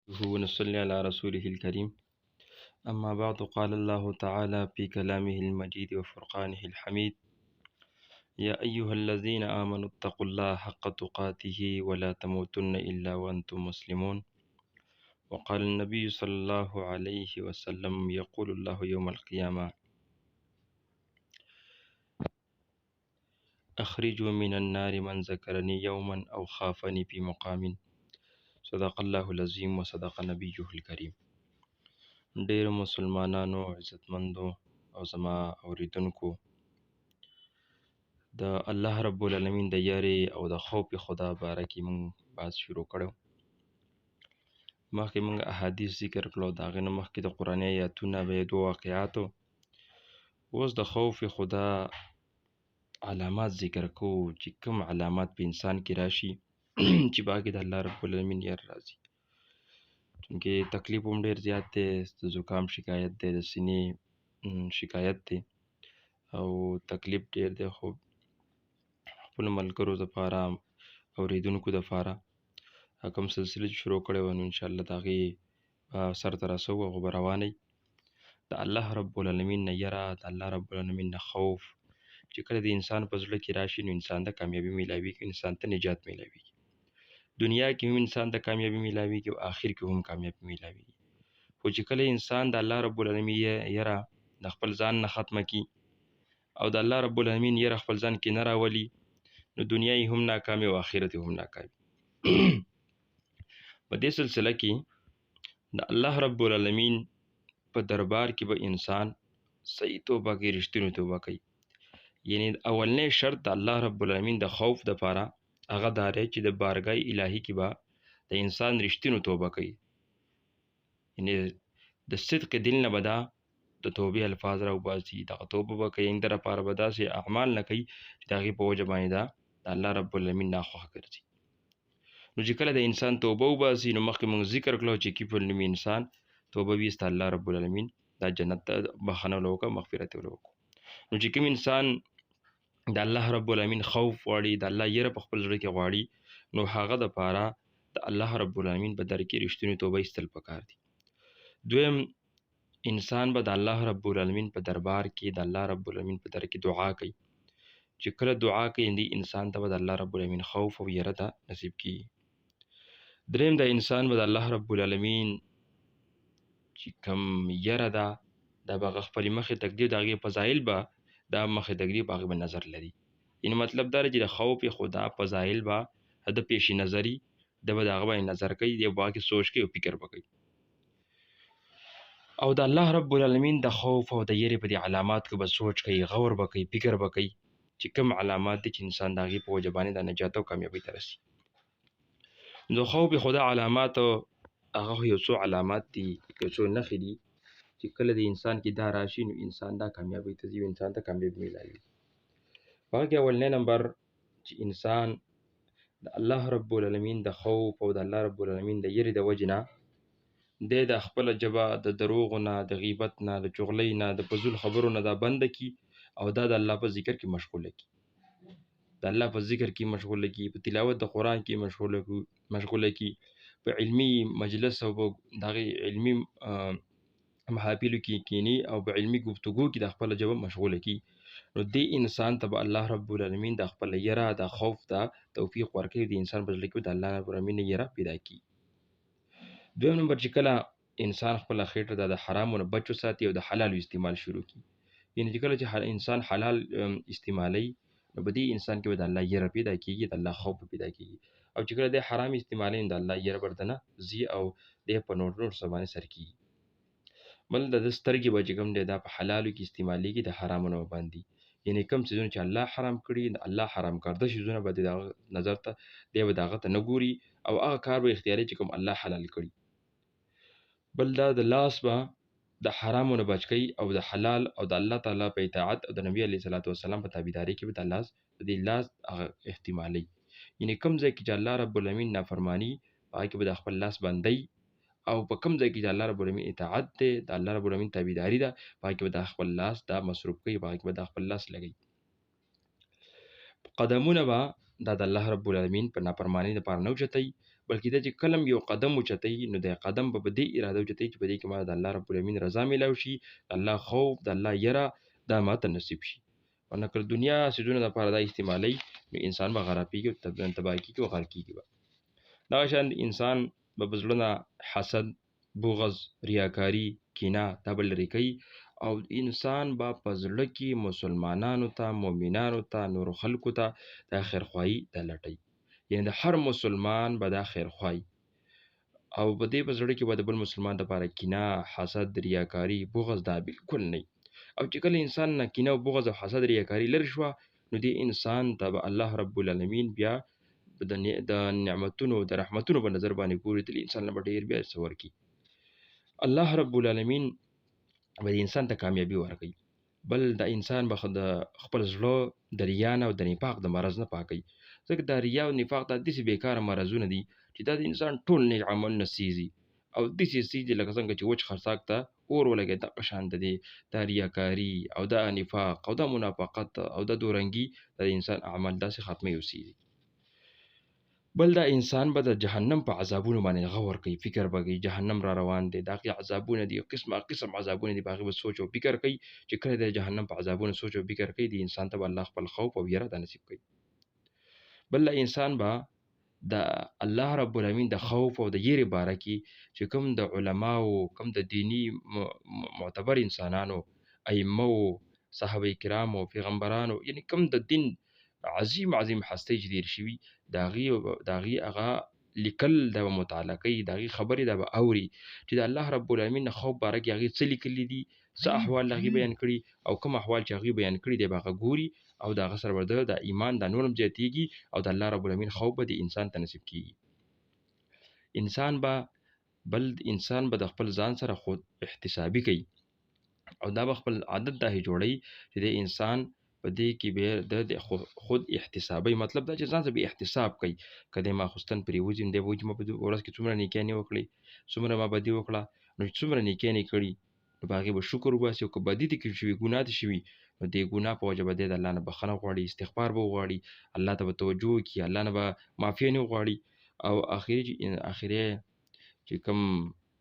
ونصلي على رسوله الكريم. أما بعد، قال الله تعالى في كلامه المجيد وفرقانه الحميد: يا أيها الذين آمنوا اتقوا الله حق تقاته ولا تموتن إلا وأنتم مسلمون. وقال النبي صلى الله عليه وسلم: يقول الله يوم القيامة: أخرجوا من النار من ذكرني يوما أو خافني في مقام. صدق الله العظيم وصدق نبيه الكريم. ډیرو مسلمانانو، عزتمندو او زما اوریدونکو، د الله رب العالمین د یارې او د خوف خدا باره کې مونږ بحث شروع کړو. مخکې مونږ احادیث ذکر کړو، د هغې نه مخکې د قرآني آیاتونه به یې 2 واقعاتو. اوس د خوف خدا علامات ذکر کوو چې کوم علامات په انسان کې راشي چې په هغه کې د الله رب العالمین یار راځي. چونکې تکلیف هم ډېر زیات دی، د زکام شکایت دی، د سینې شکایت دی او تکلیف ډېر دی. خو خپلو ملګرو دپاره، اورېدونکو دپاره کوم سلسله چې شروع کړې وه، نو انشاءالله د هغې سر ته رسوو، هغه به روانئ. د الله رب العالمین نه یره، د الله رب العالمین نه خوف چې کله د انسان په زړه کې راشي، نو انسان ته کامیابي میلاویږي، انسان ته نجات میلاویږي. دنیا کې هم انسان ته کامیابي میلاویږي او آخر کې هم کامیابي میلاویږي. خو چې کله انسان د الله رب العالمین یره د خپل ځان نه ختمه کي او د الله رب العالمین یره خپل ځان کې نه راولي، نو دنیا یې هم ناکامي او آخرت یې هم ناکامي. په دې سلسله کې د الله رب العالمین په دربار کې به انسان صحیح توبه کوي، رښتینې توبه کوي. یعنی اولنی شرط د الله رب العالمین د خوف دپاره هغه دا دی چې د بارګاه الهي کې به د انسان رښتینو توبه کوي. یعنی د صدق دل نه به دا د توبې الفاظ راوباسي، دغه توبه به کوي. د لپاره به داسې اعمال نه کوي چې د هغې په وجه باندې دا د الله رب العالمین ناخوښه ګرځي. نو چې کله د انسان توبه وباسي، نو مخکې موږ ذکر کړو چې کیفل نومي انسان توبه ویسته، الله رب العالمین دا جنت ته بخښنه ورله وکړه، مغفرت ورله وکړو. نو چې کوم انسان د الله رب العالمین خوف غواړي، د الله یره په خپل زړه کې غواړي، نو هغه دپاره د الله رب العالمین په در کې رښتینې توبه ایستل پکار دي. دویم، انسان به د الله رب العالمین په دربار کې د الله رب العالمین په در کې دعا کوي. چې کله دعا کوي، دې انسان ته به د الله رب العالمین خوف او یره ته نصیب کیږي. دریم، د انسان به د الله رب العالمین چې کوم یره ده، دا به هغه خپلې مخې تږدي، د هغې فضایل به دا مخې تږدي، په هغې به نظر لري. یعنې مطلب دا دی چې د خوف خدا فضایل به د پیش نظري، ده به د هغه باندې نظر کوي، دی به هغې سوچ کوي او فکر به کوي. او د الله رب العالمین د خوف او د یرې په دې علاماتو به سوچ کوي، غور به کوي، فکر به کوي چې کوم علامات دي چې انسان د هغې په وجه باندې د نجات او کامیابۍ ته رسي. د خوف خدا علامات هغه یو څو علامات دي، یو څو نښې دي چې کله د انسان کې دا راشي، نو انسان دا کامیابۍ ته ځي، انسان ته کامیابي میلاوي. په هغه کې اولنی نمبر چې انسان د الله رب العالمین د خوف او د الله رب العالمین د یرې د وجې نه دی د خپله ژبه د دروغو نه، د غیبت نه، د چغلۍ نه، د فضول خبرو نه دا بنده کي او دا د الله په ذکر کې مشغوله کي، د الله په ذکر کې مشغوله کي، په تلاوت د قرآن کې مشغوله کي، په علمي مجلس او په دغې علمي محافلو کې کینی او په علمي گفتگو کې د خپله ژبه مشغوله کي. نو دې انسان ته به الله رب العالمین د خپله یره، د خوف د توفیق ورکوي، د انسان په زړه کې د الله رب العالمین یره پیدا کي. دویم نمبر چې کله انسان خپله خېټه د حرامو نه بچ وساتي او د حلالو استعمال شروع کړي. یعنې چې کله چې انسان حلال استعمالوي، نو په دې انسان کې به د الله یره پیدا کېږي، د الله خوف پیدا کېږي. او چې کله د حرام استعمالوي، نو د الله یره به ورته نه ځي او دی په نور څه باندې سر کېږي. بل د ده سترګې به چې کوم دی دا په حلالو کې استعمالېږي، د حرامو نه باندې. یعنې کوم څیزونه چې الله حرام کړي، د الله حرام کرده څیزونه به د هغه نظر ته دی به د هغه ته نه ګوري او هغه کار به اختیاري چې کوم الله حلال کړي. بل دا د لاس به د حرامو نه بچ کوي او د حلال او د الله تعالی په اطاعت او د نبي علیه صلات وسلام په تابعداري کې به د دې لاس هغه احتمالي. یعنې کوم ځای کې چې الله رب العالمین نافرماني، په هغه کې به د خپل لاس بندی، او په کوم ځای کې چې الله رب العالمین اطاعت دی، د الله رب العالمین تابعداري ده، په هغه کې به د خپل لاس دا مصروف کوي، په هغه کې به د خپل لاس لګوي. قدمونه به دا د الله رب العالمین په نافرمانۍ دپاره نه اوچتوي، بلکې دا چې کلم یو قدم اوچتوي نو د قدم به په دې اراده اوچتوي چې په دې کې ما د الله رب العالمین رضا میلاو شي، د الله خوف، د الله یره دا ماته نصیب شي. ورنه که دنیا څیزونو دپاره دا استعمالوي نو انسان به خرابېږي او تباه کېږي او غرق کېږي به. دغه شان انسان به په زړه نه حسد، بغض، ریاکاري، کینه دا به لرې کوي او انسان به په زړه کې مسلمانانو ته، مؤمنانو ته، نورو خلکو ته دا خیرخواهي دا لټوي. یعنې د هر مسلمان به دا خیرخواهي او په دې په زړه کې به د بل مسلمان دپاره کینه، حسد، ریاکاري، بغض دا بالکل نه. او چې کله انسان نه کینه او بغض او حسد ریاکاري لرې شوه نو دې انسان ته به الله رب العالمین بیا د نعمتونو د رحمتونو په نظر باندې ګوري، دل انسان له به ډېر بیا څه ورکړي. الله رب العالمین به انسان ته کامیابي ورکوي. بل د انسان به د خپل زړه د ریا نه او د نفاق د مرض نه پاکوي. ځکه دا ریا او نفاق دا داسې بیکاره مرضونه دي چې دا د انسان ټول نیک عملونه سیزي او داسې سیزي لکه څنګه چې وچ خرساک ته اور ولګي دغه شان د دې دا ریاکاري او دا نفاق او دا منافقت او دا دورنګي د انسان اعمال داسې ختموي او سیزي. بل دا انسان به د جهنم په عذابونو باندې غور کوي، فکر به کوي جهنم را روان دی، دا هغې عذابونه دي، قسمه قسم عذابونه دي، په هغې به سوچ او فکر کوي. چې کله د جهنم په عذابونو سوچ او فکر کوي د انسان ته به الله خپل خوف او یره دا نصیب کوي. بل انسان به د الله رب العالمین د خوف او د یری باره کې چې کوم د علماو، کوم د دینی معتبر انسانانو، ائمه، صحابه کرامو، پیغمبرانو، یعنی کوم د دین عظیم هستی چې تیر شوي د هغې هغه لیکل دا به مطالعه کوي، د هغې خبرې دا به اوري چې د الله رب العالمین د خوف باره کې هغې څه لیکلي دي، څه احوال هغې بیان کړي او کوم احوال چې هغې بیان کړي دی به هغه ګوري او د هغه سره به د ایمان دا نور هم زیاتېږي او د الله رب العالمین خوف به د انسان ته نصیب کېږي. انسان به د خپل ځان سره خود احتسابي کوي او دا به خپل عادت دا جوړوي چې د انسان په دې کې به د خود احتسابي مطلب دا چې ځان ته به احتساب کوي. که د ماخوستن پرې وځي نو دی به وایي چې ما په ورځ کې څومره نیکیانې وکړې، څومره ما بدي وکړه، نو چې څومره نیکیانې کړي نو په هغې به شکر وباسي او که بدي دې کې شوي، ګناه دې شوي نو دې ګناه په وجه به دی د الله نه بخښنه غواړي، استغفار به وغواړي، الله ته به توجه وکړي، الله نه به معافیانې وغواړي او اخري چې کوم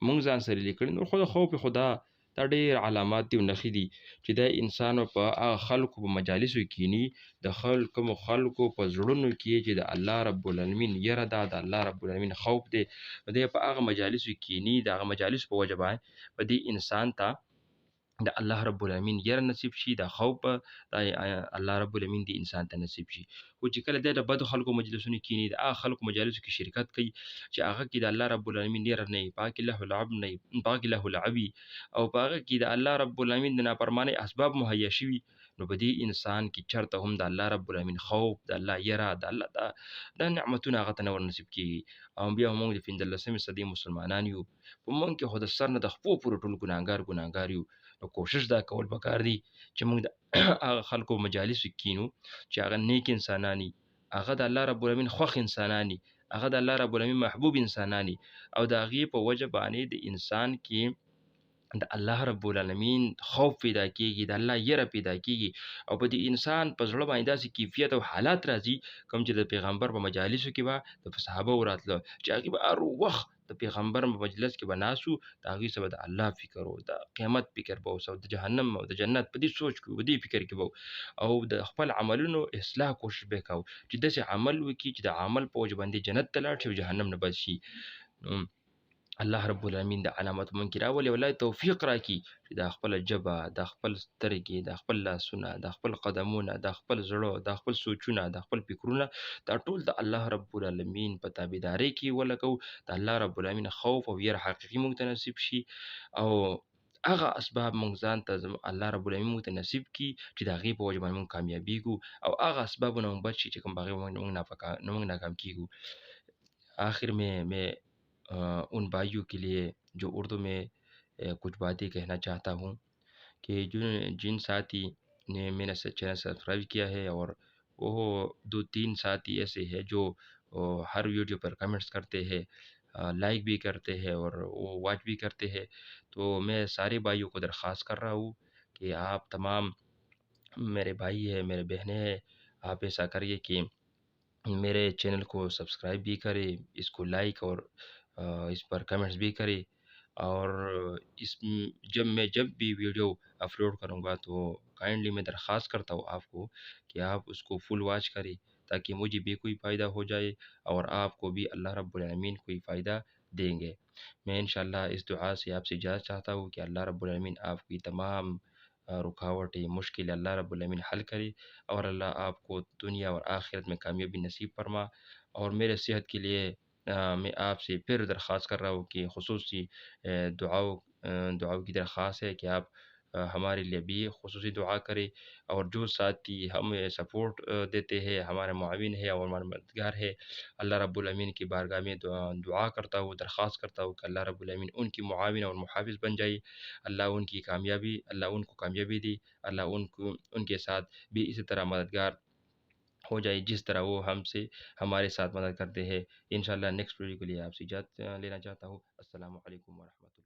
مونږ ځان سره لیکلي نو خو د خوف خدا دا ډېر علامات دي او نښې دي چې دا انسان په هغه خلکو په مجالسو کینی، د خلکو په زړونو کې چې د الله رب العالمین یره ده، د الله رب العالمین خوف دی، نو دی په هغه مجالسو کینی، د هغه مجالسو په وجه باندې په دې انسان ته د الله رب العالمین یره نصیب شي، د خوف د الله رب العالمین د انسان ته نصیب شي. خو چې کله د بدو خلکو مجلسونو کینی، د هغه خلکو مجالسو کې شرکت کوي چې هغه کې د الله رب العالمین یره نه وي، په هغه کې لهو لعب نه وي، په هغه کې لهو لعبي او په هغه کې د الله رب العالمین د نافرمانۍ اسباب مهیا شوي، نو په دې انسان کې چرته هم د الله رب العالمین خوف، د الله یره، د الله دا نعمتونه هغه ته نه ور نصیب کېږي. او بیا موږ د 15مې صدۍ مسلمانان یو، په موږ کې خو د سر نه د خپو پورې ټول ګناهګار یو. نو کوشش دا کول پکار دی چې موږ د هغه خلکو مجالسو کینو چې هغه نیک انسانانی، هغه د الله رب العالمین خوښ انسانانی، هغه د الله رب العالمین محبوب انسانانی او د هغې په وجه باندې د انسان کې د الله رب العالمین خوف پیدا کېږي، د الله یره پیدا کېږي او په دې انسان په زړه باندې داسې کیفیت او حالات راځي کوم چې د پیغمبر په مجالسو کې به د صحابه وراتله چې هغې به هر وخت د پیغمبر په مجلس کې به ناست وو، د هغې څه به د الله فکر و، د قیامت فکر به او د جهنم او د جنت په دې سوچ کې په دې فکر کې به او د خپل عملونو اصلاح کوشش به یې کوو چې داسې عمل وکړي چې د عمل په وجه باندې جنت ته لاړ شي او جهنم نه بچ شي. الله رب العالمین د علامت مونږ کې راولي، والله توفیق راکړي چې د خپل ژبه، د خپل سترګې، د خپل لاسونه، د خپل قدمونه، د خپل زړه، د خپل سوچونه، د خپل فکرونه دا ټول د الله رب العالمین په تابعدارۍ کې ولګو، د الله رب العالمین خوف او یره حقیقي مونږ ته نصیب شي او هغه اسباب مونږ ځان ته الله رب العالمین مونږ ته نصیب کړي چې د هغې په وجه باندې مونږ کامیابیږو او هغه اسبابونه مونږ بچ شي چې کوم په هغې باندې مونږ ناکام کیږو. آخر में उन भाइयों के लिए जो उर्दू में कुछ बातें कहना चाहता हूँ कि जिन साथी ने मेरा चैनल सब्सक्राइब किया है और वो 2-3 साथी ऐसे हैं जो हर वीडियो पर कमेंट्स करते हैं, लाइक भी करते हैं और वो वॉच भी करते हैं, तो मैं सारे भाइयों को दरख्वास्त कर रहा हूँ कि आप तमाम मेरे भाई हैं, मेरे बहनें हैं, आप ऐसा करिए कि میرے چینل کو سبسکرائب بھی کرے، اس کو لائک اور اس پر کمنٹس بھی کرے، اور جب بھی ویڈیو اپلوڈ کروں گا تو کائنڈلی میں درخواست کرتا ہوں آپ کو کہ آپ اس کو فل واچ کریں، تاکہ مجھے بھی کوئی فائدہ ہو جائے اور آپ کو بھی اللہ رب العالمین کوئی فائدہ دیں گے۔ میں انشاءاللہ اس دعا سے آپ سے اجازت چاہتا ہوں کہ اللہ رب العالمین آپ کی تمام رکاوٹیں، مشکل اللہ رب العالمین حل کرے، اور اللہ آپ کو دنیا اور آخرت میں کامیابی نصیب فرما۔ اور میرے صحت کے لیے میں آپ سے پھر درخواست کر رہا ہوں کہ خصوصی دعاؤں کی درخواست ہے کہ آپ ہمارے لیے بھی خصوصی دعا کریں، اور جو ساتھی ہمیں سپورٹ دیتے ہیں، ہمارے معاون ہے اور ہمارے مددگار ہے، اللہ رب العالمین کی بارگاہ میں دعا کرتا ہوں، درخواست کرتا ہوں کہ اللہ رب العالمین ان کی معاون اور محافظ بن جائے، اللہ ان کو کامیابی دی، اللہ ان کے ساتھ بھی اسی طرح مددگار ہو جائے جس طرح وہ ہمارے ساتھ مدد کرتے ہیں۔ انشاءاللہ نیکسٹ ویڈیو کے لیے آپ سے اجازت لینا چاہتا ہوں۔ السلام علیکم ورحمۃ اللہ۔